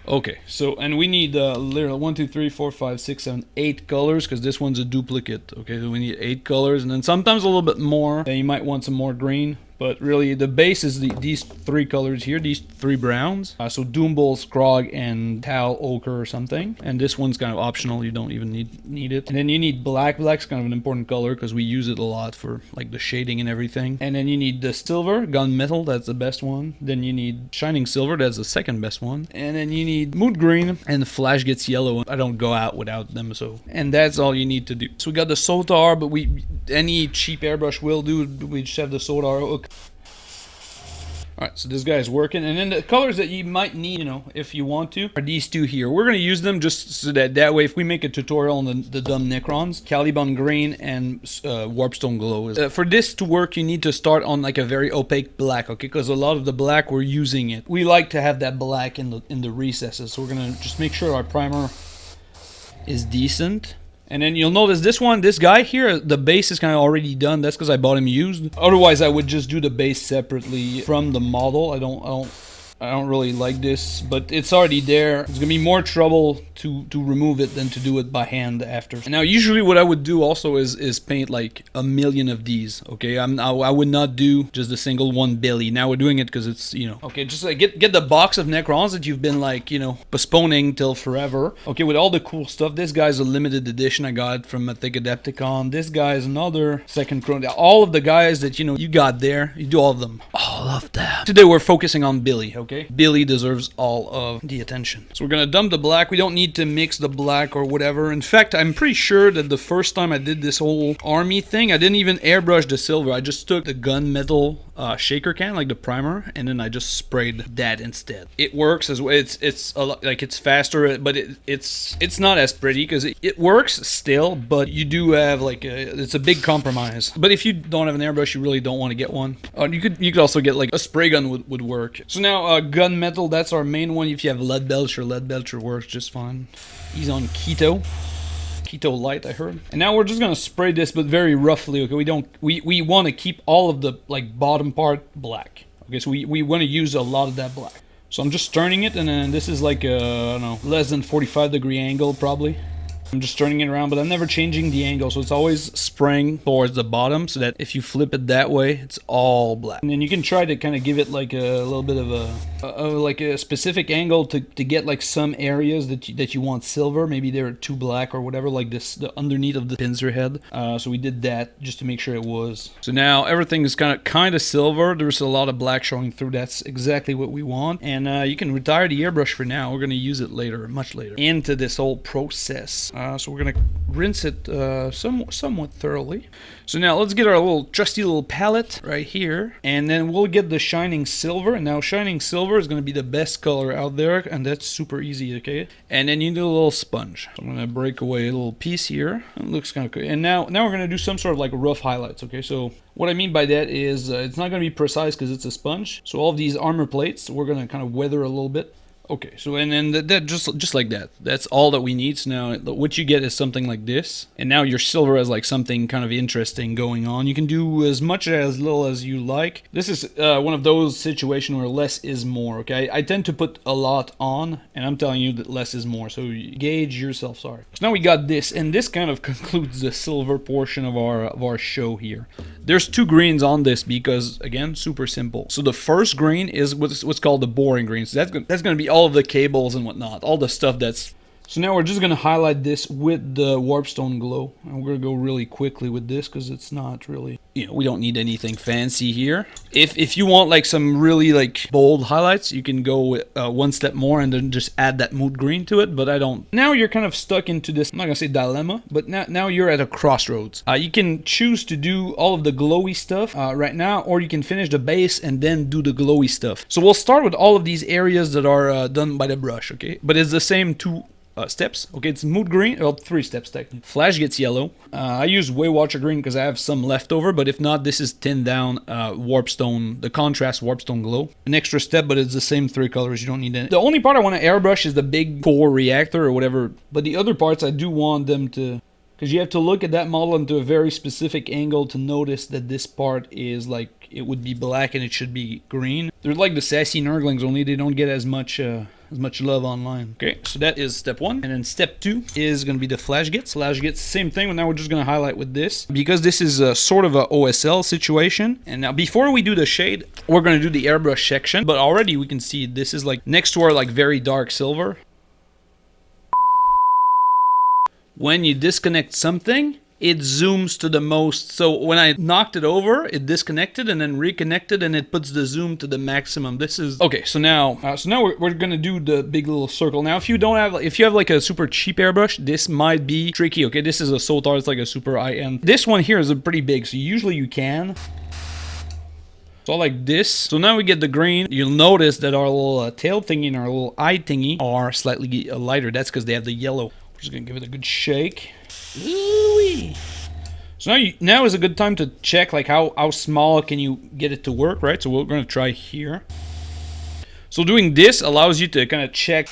Okay, so, and we need literally 1, 2, 3, 4, 5, 6, 7, 8 colors, because this one's a duplicate. Okay, so we need 8 colors, and then sometimes a little bit more. And you might want some more green. But really, the base is these 3 colors here, these 3 browns. So Doombull, Scrog, and Tau Ochre or something. And this one's kind of optional, you don't even need it. And then you need black. Black's kind of an important color because we use it a lot for like the shading and everything. And then you need the silver, gunmetal, that's the best one. Then you need shining silver, that's the second best one. And then you need mood green, and the flash gets yellow. I don't go out without them, so. And that's all you need to do. So we got the Sotar, but any cheap airbrush will do. We just have the Sotar hook. Alright, so this guy is working, and then the colors that you might need, you know, if you want to, are these 2 here. We're going to use them just so that way, if we make a tutorial on the dumb Necrons, Caliban Green and Warpstone Glow. For this to work, you need to start on like a very opaque black, okay? Because a lot of the black, we're using it. We like to have that black in the recesses, so we're going to just make sure our primer is decent. And then you'll notice this guy here, the base is kind of already done. That's because I bought him used. Otherwise, I would just do the base separately from the model. I don't really like this, but it's already there. It's gonna be more trouble to remove it than to do it by hand after. And now, usually what I would do also is paint like a million of these. Okay, I would not do just a single one Billy. Now we're doing it because it's, you know. Okay, just like get the box of Necrons that you've been like, you know, postponing till forever. Okay, with all the cool stuff. This guy's a limited edition I got from a Thick Adepticon. This guy's another second Chrono. All of the guys that, you know, you got there, you do all of them. All of them. Today we're focusing on Billy. Okay, Billy deserves all of the attention. So we're gonna dump the black. We don't need to mix the black or whatever. In fact, I'm pretty sure that the first time I did this whole army thing, I didn't even airbrush the silver. I just took the gunmetal shaker can, like the primer, and then I just sprayed that instead. It works as well. It's a lot, like it's faster, but it's not as pretty because it works still, but you do have like it's a big compromise. But if you don't have an airbrush, you really don't want to get one. You could also get like a spray gun would work. So now gunmetal, that's our main one. If you have lead belcher works just fine. He's on keto light, I heard. And now we're just gonna spray this, but very roughly. Okay, we want to keep all of the like bottom part black. Okay, so we want to use a lot of that black. So I'm just turning it, and then this is like a, I don't know, less than 45-degree angle probably. I'm just turning it around, but I'm never changing the angle, so it's always spraying towards the bottom, so that if you flip it that way, it's all black. And then you can try to kind of give it like a little bit of like a specific angle to get like some areas that you want silver. Maybe they're too black or whatever, like this, the underneath of the pincer head. So we did that just to make sure it was. So now everything is kind of silver. There's a lot of black showing through. That's exactly what we want. And you can retire the airbrush for now. We're going to use it later, much later, into this whole process. So we're gonna rinse it somewhat thoroughly. So now let's get our little trusty little palette right here, and then we'll get the shining silver. And now shining silver is gonna be the best color out there, and that's super easy. Okay, and then you need a little sponge. So I'm gonna break away a little piece here. It looks kind of good. And now we're gonna do some sort of like rough highlights. Okay, so what I mean by that is it's not gonna be precise because it's a sponge. So all of these armor plates, we're gonna kind of weather a little bit. Okay, so and then that just like that. That's all that we need. So now what you get is something like this. And now your silver has like something kind of interesting going on. You can do as much or as little as you like. This is one of those situations where less is more, okay? I tend to put a lot on, and I'm telling you that less is more. So gauge yourself, sorry. So now we got this, and this kind of concludes the silver portion of our show here. There's 2 greens on this because, again, super simple. So the first green is what's called the boring green. So that's going to be all of the cables and whatnot, all the stuff that's... So now we're just going to highlight this with the Warpstone Glow. And we're going to go really quickly with this because it's not really... You know, we don't need anything fancy here. If you want like some really like bold highlights, you can go one step more and then just add that mood green to it, but I don't. Now you're kind of stuck into this, I'm not going to say dilemma, but now you're at a crossroads. You can choose to do all of the glowy stuff right now, or you can finish the base and then do the glowy stuff. So we'll start with all of these areas that are done by the brush, okay? But it's the same 2 steps. Okay, it's mood green, well, 3 steps technically. Flash gets yellow. I use Waywatcher green because I have some left over, but if not, this is thinned down Warpstone, the contrast Warpstone Glow. An extra step, but it's the same 3 colors. You don't need any. The only part I want to airbrush is the big core reactor or whatever, but the other parts I do want them to... Because you have to look at that model into a very specific angle to notice that this part is like, it would be black and it should be green. They're like the sassy Nurglings, only they don't get as much as much love online. Okay, so that is step 1. And then step 2 is going to be the flash gets. Flash gets, same thing, but now we're just going to highlight with this. Because this is a sort of a OSL situation. And now before we do the shade, we're going to do the airbrush section. But already we can see this is like next to our like very dark silver. When you disconnect something, it zooms to the most. So when I knocked it over, it disconnected and then reconnected, and it puts the zoom to the maximum. This is okay. So now we're gonna do the big little circle. Now, if you have like a super cheap airbrush, this might be tricky. Okay, this is a Sotar. It's like a super high-end. This one here is a pretty big, so usually you can. So like this. So now we get the green. You'll notice that our little tail thingy and our little eye thingy are slightly lighter. That's because they have the yellow. We're just gonna give it a good shake. Ooh-wee. So now is a good time to check like how small can you get it to work, right? So we're gonna try here. So doing this allows you to kind of check.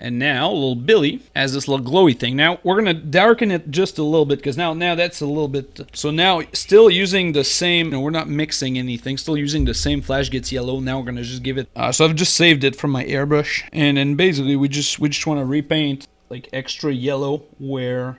And now little Billy has this little glowy thing. Now we're gonna darken it just a little bit because now that's a little bit. So now still using the same. We're not mixing anything. Still using the same flash gets yellow. Now we're gonna just give it. So I've just saved it from my airbrush, and then basically we just want to repaint like extra yellow where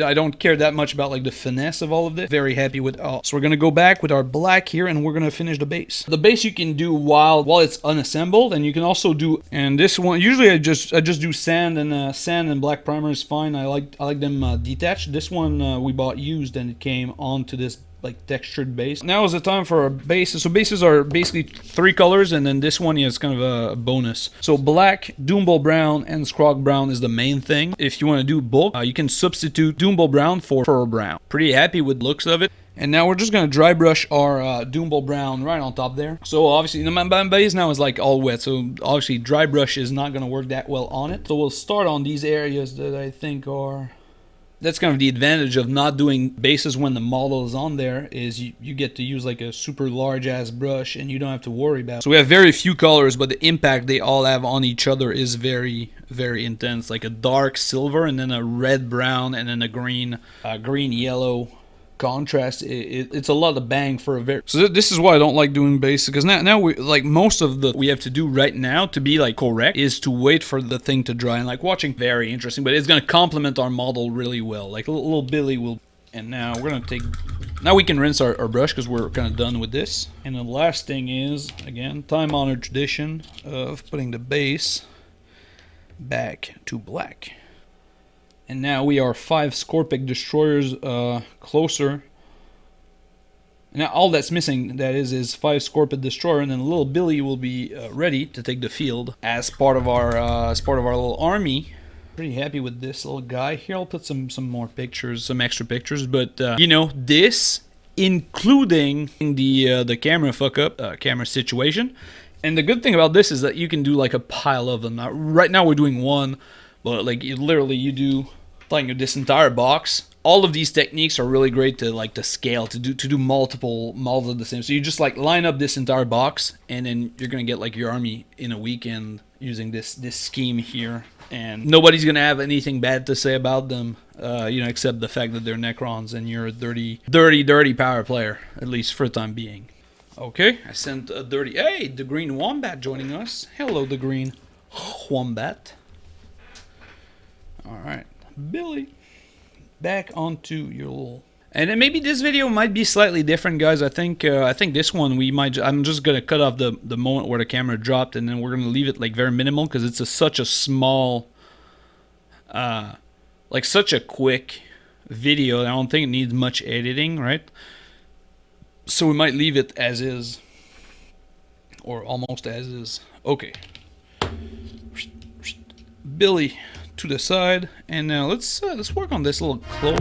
I don't care that much about like the finesse of all of this. Very happy with all. So we're gonna go back with our black here, and we're gonna finish the base. The base you can do while it's unassembled, and you can also do. And this one usually I just do sand and black primer is fine. I like them detached. This one we bought used, and it came onto this like textured base. Now is the time for our bases. So bases are basically 3 colors, and then this one is kind of a bonus. So black, Doomball brown, and Scrog brown is the main thing. If you want to do bulk, you can substitute Doomball brown for Fur brown. Pretty happy with the looks of it. And now we're just gonna dry brush our Doomball brown right on top there. So obviously my base now is like all wet, so obviously dry brush is not gonna work that well on it. So we'll start on these areas that I think are. That's kind of the advantage of not doing bases when the model is on there, is you get to use like a super large ass brush and you don't have to worry about it. So we have very few colors, but the impact they all have on each other is very, very intense. Like a dark silver and then a red brown and then a green yellow contrast. It's a lot of bang for a very. So this is why I don't like doing base, because now we like most of the we have to do right now to be like correct is to wait for the thing to dry, and like watching very interesting, but it's gonna complement our model really well. Like little Billy will. And now we're gonna take. Now we can rinse our brush because we're kind of done with this. And the last thing is, again, time-honored tradition of putting the base back to black. And now we are 5 Scorpic destroyers closer. Now all that's missing, that is 5 Scorpic destroyer, and then little Billy will be ready to take the field as part of our little army. Pretty happy with this little guy. Here I'll put some more pictures, some extra pictures, but you know, this including the camera fuck up, camera situation. And the good thing about this is that you can do like a pile of them. Now, right now we're doing one, but like you do like this entire box. All of these techniques are really great to scale, to do multiple models of the same. So you just like line up this entire box, and then you're gonna get like your army in a weekend using this scheme here, and nobody's gonna have anything bad to say about them, you know, except the fact that they're Necrons and you're a dirty power player, at least for the time being. Okay, I sent a dirty. Hey, the green wombat joining us. Hello, the green wombat. All right, Billy. Back onto your little. And then maybe this video might be slightly different, guys. I think this one we might. I'm just gonna cut off the moment where the camera dropped, and then we're gonna leave it like very minimal because it's such a small, like such a quick video. I don't think it needs much editing, right? So we might leave it as is, or almost as is. Okay, Billy to the side, and now let's work on this little cloak.